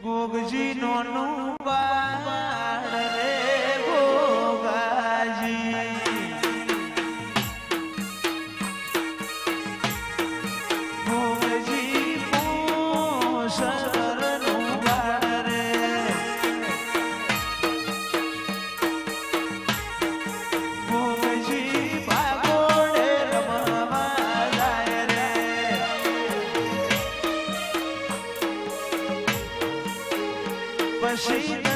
ગોગજી નોનું બાળ રે ગોગાજી ગોગજી પોસરનું બાળ રે ગોગજી ભાગોળે રમવા જાય રે પછી